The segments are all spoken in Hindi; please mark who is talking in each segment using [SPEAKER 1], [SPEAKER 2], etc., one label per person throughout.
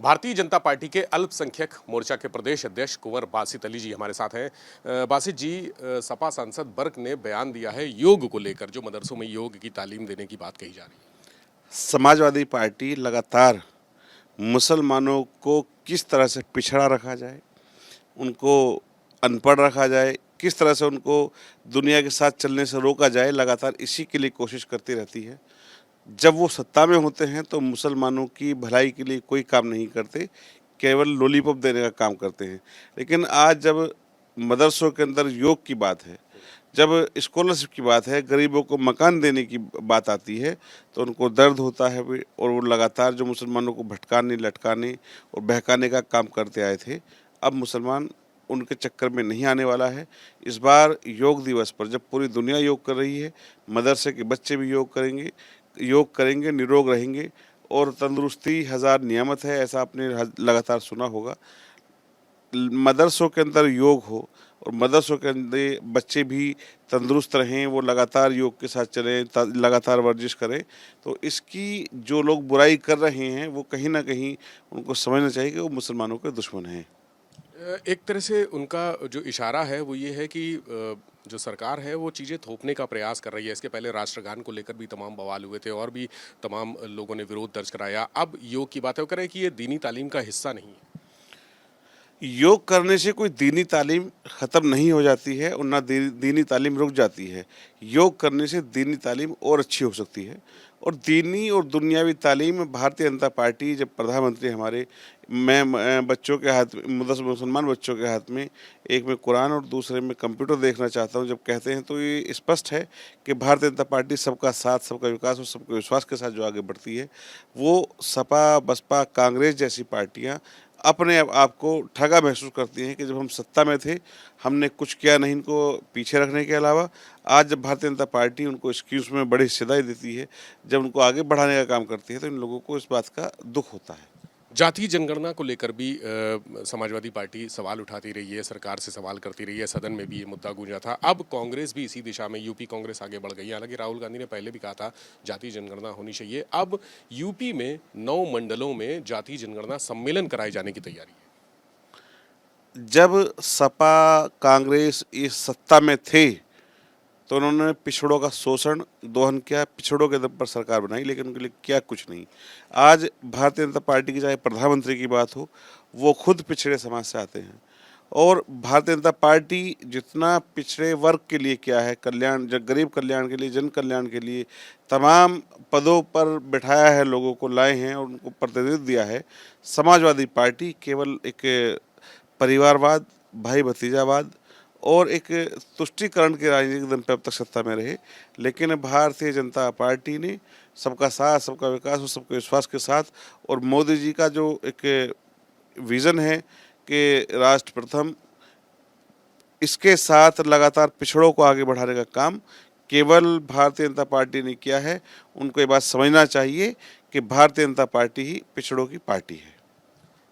[SPEAKER 1] भारतीय जनता पार्टी के अल्पसंख्यक मोर्चा के प्रदेश अध्यक्ष कुंवर बासित अली जी हमारे साथ हैं। बासित जी, सपा सांसद बर्क ने बयान दिया है योग को लेकर, जो मदरसों में योग की तालीम देने की बात कही जा रही है।
[SPEAKER 2] समाजवादी पार्टी लगातार मुसलमानों को किस तरह से पिछड़ा रखा जाए, उनको अनपढ़ रखा जाए, किस तरह से उनको दुनिया के साथ चलने से रोका जाए, लगातार इसी के लिए कोशिश करती रहती है। जब वो सत्ता में होते हैं तो मुसलमानों की भलाई के लिए कोई काम नहीं करते, केवल लॉलीपॉप देने का काम करते हैं। लेकिन आज जब मदरसों के अंदर योग की बात है, जब स्कॉलरशिप की बात है, गरीबों को मकान देने की बात आती है, तो उनको दर्द होता है भी। और वो लगातार जो मुसलमानों को भटकाने, लटकाने और बहकाने का काम करते आए थे, अब मुसलमान उनके चक्कर में नहीं आने वाला है। इस बार योग दिवस पर जब पूरी दुनिया योग कर रही है, मदरसे के बच्चे भी योग करेंगे, निरोग रहेंगे। और तंदुरुस्ती हज़ार नियामत है, ऐसा आपने लगातार सुना होगा। मदरसों के अंदर योग हो और मदरसों के अंदर बच्चे भी तंदुरुस्त रहें, वो लगातार योग के साथ चलें, लगातार वर्जिश करें, तो इसकी जो लोग बुराई कर रहे हैं वो कहीं ना कहीं उनको समझना चाहिए कि वो मुसलमानों के दुश्मन हैं।
[SPEAKER 1] एक तरह से उनका जो इशारा है वो ये है कि जो सरकार है वो चीज़ें थोपने का प्रयास कर रही है। इसके पहले राष्ट्रगान को लेकर भी तमाम बवाल हुए थे और भी तमाम लोगों ने विरोध दर्ज कराया। अब योग की बात है, वो कह रहे हैं कि ये दीनी तालीम का हिस्सा नहीं है।
[SPEAKER 2] योग करने से कोई दीनी तालीम ख़त्म नहीं हो जाती है और ना दीनी तालीम रुक जाती है। योग करने से दीनी तालीम और अच्छी हो सकती है। और दीनी और दुनियावी तालीम भारतीय जनता पार्टी, जब प्रधानमंत्री हमारे, मैं बच्चों के हाथ में, मुसलमान बच्चों के हाथ में एक में कुरान और दूसरे में कंप्यूटर देखना चाहता हूँ, जब कहते हैं तो ये स्पष्ट है कि भारतीय जनता पार्टी सबका साथ, सबका विकास और सबके विश्वास के साथ जो आगे बढ़ती है, वो सपा, बसपा, कांग्रेस जैसी पार्टियाँ अपने आप को ठगा महसूस करती हैं कि जब हम सत्ता में थे हमने कुछ किया नहीं इनको पीछे रखने के अलावा। आज जब भारतीय जनता पार्टी उनको स्कीम्स में बड़ी हिस्सेदारी देती है, जब उनको आगे बढ़ाने का काम करती है, तो इन लोगों को इस बात का दुख होता है।
[SPEAKER 1] जातीय जनगणना को लेकर भी समाजवादी पार्टी सवाल उठाती रही है, सरकार से सवाल करती रही है, सदन में भी ये मुद्दा गूंजा था। अब कांग्रेस भी इसी दिशा में, यूपी कांग्रेस आगे बढ़ गई है। हालांकि राहुल गांधी ने पहले भी कहा था जातीय जनगणना होनी चाहिए। अब यूपी में 9 मंडलों में जातीय जनगणना सम्मेलन कराए जाने की तैयारी है।
[SPEAKER 2] जब सपा कांग्रेस इस सत्ता में थे तो उन्होंने पिछड़ों का शोषण दोहन किया, पिछड़ों के दम पर सरकार बनाई, लेकिन उनके लिए क्या कुछ नहीं। आज भारतीय जनता पार्टी की चाहे प्रधानमंत्री की बात हो, वो खुद पिछड़े समाज से आते हैं। और भारतीय जनता पार्टी जितना पिछड़े वर्ग के लिए किया है, कल्याण, गरीब कल्याण के लिए, जन कल्याण के लिए तमाम पदों पर बिठाया है, लोगों को लाए हैं और उनको प्रतिनिधित्व दिया है। समाजवादी पार्टी केवल एक परिवारवाद, भाई भतीजावाद और एक तुष्टीकरण के राजनीतिक दम पर अब तक सत्ता में रहे। लेकिन भारतीय जनता पार्टी ने सबका साथ, सबका विकास और सबके विश्वास के साथ, और मोदी जी का जो एक विज़न है कि राष्ट्र प्रथम, इसके साथ लगातार पिछड़ों को आगे बढ़ाने का काम केवल भारतीय जनता पार्टी ने किया है। उनको ये बात समझना चाहिए कि भारतीय जनता पार्टी ही पिछड़ों की पार्टी है।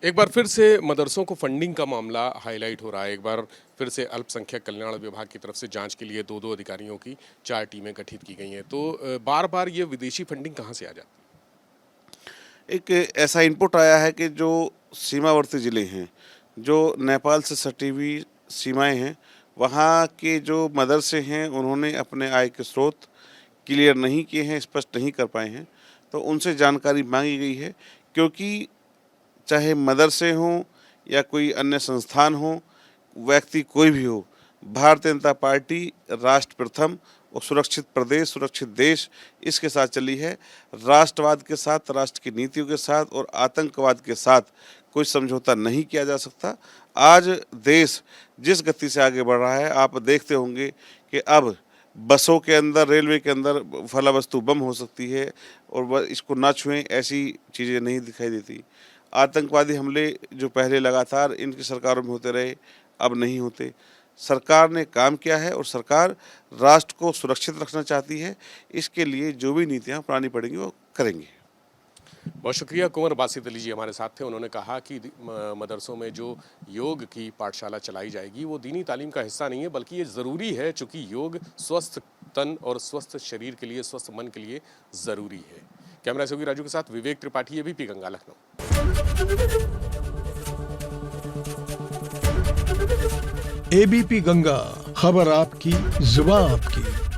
[SPEAKER 1] एक बार फिर से मदरसों को फंडिंग का मामला हाईलाइट हो रहा है। एक बार फिर से अल्पसंख्यक कल्याण विभाग की तरफ से जांच के लिए 2-2 अधिकारियों की 4 टीमें गठित की गई हैं। तो बार बार ये विदेशी फंडिंग कहाँ से आ जाती है?
[SPEAKER 2] एक ऐसा इनपुट आया है कि जो सीमावर्ती ज़िले हैं, जो नेपाल से सटी हुई सीमाएं हैं, वहाँ के जो मदरसे हैं उन्होंने अपने आय के स्रोत क्लियर नहीं किए हैं, स्पष्ट नहीं कर पाए हैं, तो उनसे जानकारी मांगी गई है। क्योंकि चाहे मदरसे हों या कोई अन्य संस्थान हो, व्यक्ति कोई भी हो, भारतीय जनता पार्टी राष्ट्र प्रथम और सुरक्षित प्रदेश, सुरक्षित देश, इसके साथ चली है। राष्ट्रवाद के साथ, राष्ट्र की नीतियों के साथ और आतंकवाद के साथ कोई समझौता नहीं किया जा सकता। आज देश जिस गति से आगे बढ़ रहा है, आप देखते होंगे कि अब बसों के अंदर, रेलवे के अंदर फला वस्तु बम हो सकती है और इसको ना छुएं, ऐसी चीज़ें नहीं दिखाई देती। आतंकवादी हमले जो पहले लगातार इनकी सरकारों में होते रहे, अब नहीं होते। सरकार ने काम किया है और सरकार राष्ट्र को सुरक्षित रखना चाहती है। इसके लिए जो भी नीतियाँ अपनानी पड़ेंगी वो करेंगे।
[SPEAKER 1] बहुत शुक्रिया। कुंवर बासित अली जी हमारे साथ थे। उन्होंने कहा कि मदरसों में जो योग की पाठशाला चलाई जाएगी वो दीनी तालीम का हिस्सा नहीं है, बल्कि ये ज़रूरी है, चूँकि योग स्वस्थ तन और स्वस्थ शरीर के लिए, स्वस्थ मन के लिए ज़रूरी है। कैमरा सहयोगी राजू के साथ विवेक त्रिपाठी, एबीपी गंगा, लखनऊ।
[SPEAKER 3] एबीपी गंगा, खबर आपकी, जुबान आपकी।